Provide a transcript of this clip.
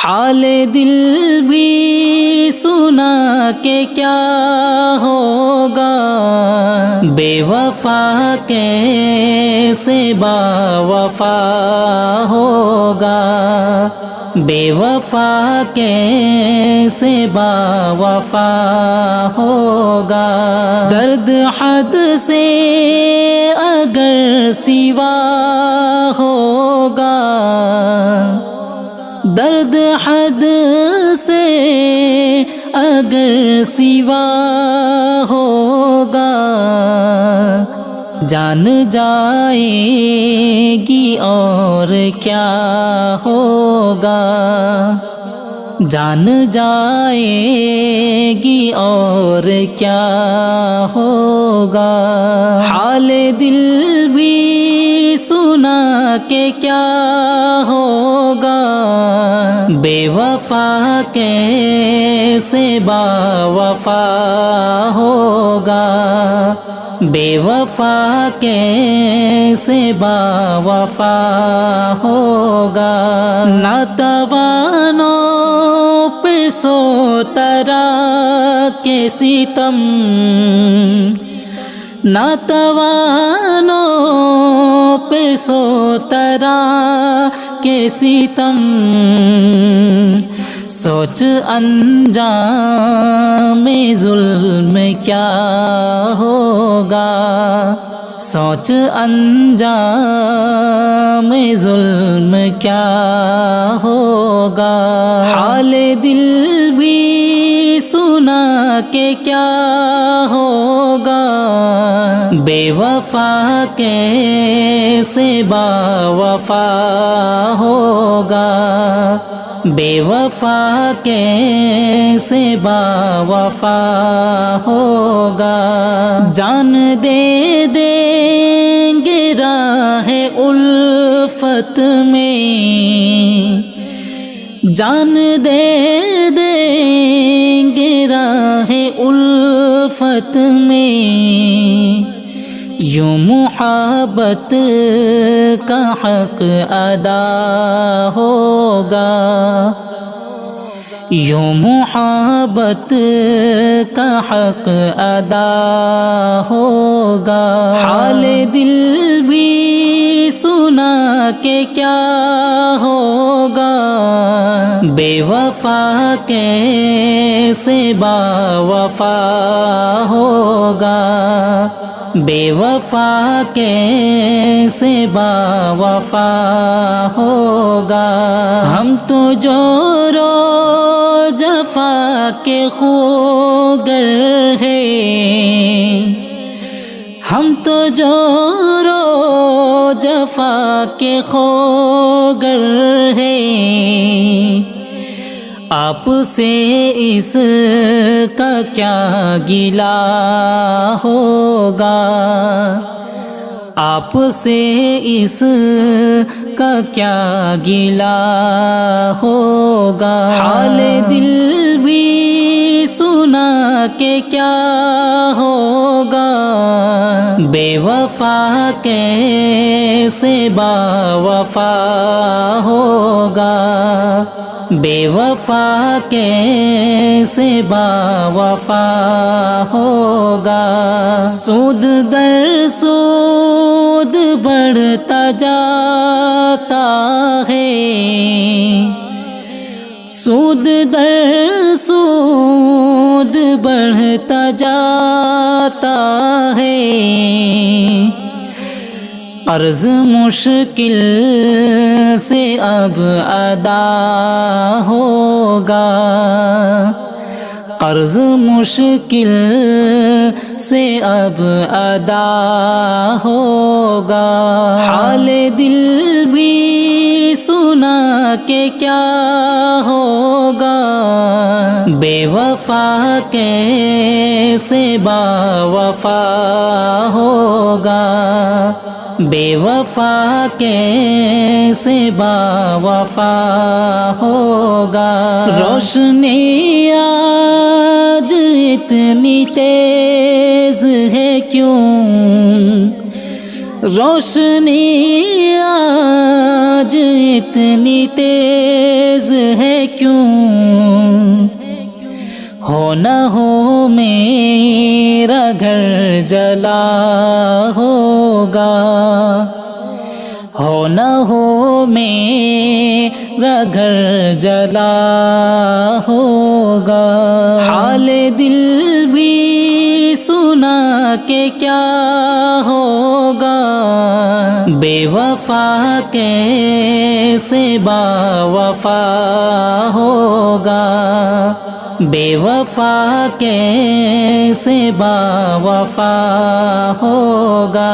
حال دل بھی سنا کہ کیا ہوگا، بے وفا کیسے با وفا ہوگا، بے وفا کیسے با وفا ہوگا۔ درد حد سے اگر سوا ہوگا، درد حد سے اگر سوا ہوگا، جان جائے گی اور کیا ہوگا، جان جائے گی اور کیا ہوگا۔ حال دل بھی سنا کہ کیا ہوگا، بے وفا کیسے با وفا ہوگا، بے وفا کیسے با وفا ہوگا۔ ناتوانوں پہ سو طرح کے ستم، ناتوانوں پہ سو طرح کے ستم، سوچ انجام ظلم کیا ہوگا، سوچ انجام ظلم کیا ہوگا۔ حال دل بھی سنا کہ کیا ہوگا، بے وفا کیسے با وفا ہوگا، بے وفا کیسے با وفا ہوگا۔ جان دے دیں گے راہ الفت میں، جان دے دیں گے راہ الفت میں، یوں محبت کا حق ادا ہوگا، یوں محبت کا حق ادا ہوگا۔ حال دل بھی سنا کہ کیا ہوگا، بے وفا کیسے با وفا ہوگا، بے وفا کیسے با وفا ہوگا۔ ہم تو جو رو جفا کے خوگر ہیں، ہم تو جو رو جفا کے خوگر ہیں، آپ سے اس کا کیا گلہ ہوگا، آپ سے اس کا کیا گلہ ہوگا۔ حال دل بھی سنا کہ کیا ہوگا، بے وفا کیسے با وفا ہوگا، بے وفا کیسے با وفا ہوگا۔ سود در سود بڑھتا جاتا ہے، سود در سود بڑھتا جاتا ہے، قرض مشکل سے اب ادا ہوگا، قرض مشکل سے اب ادا ہوگا۔ حال دل بھی سنا کہ کیا ہوگا، بے وفا کیسے با وفا ہوگا، بے وفا کیسے با وفا ہوگا۔ روشنی آج اتنی تیز ہے کیوں، روشنی آج اتنی تیز ہے کیوں، ہو نہ ہو میرا گھر جلا ہوگا، ہو نہ ہو میرا گھر جلا ہوگا۔ حال دل بھی سنا کہ کیا ہوگا، بے وفا کیسے با وفا ہوگا، بے وفا کیسے با وفا ہوگا۔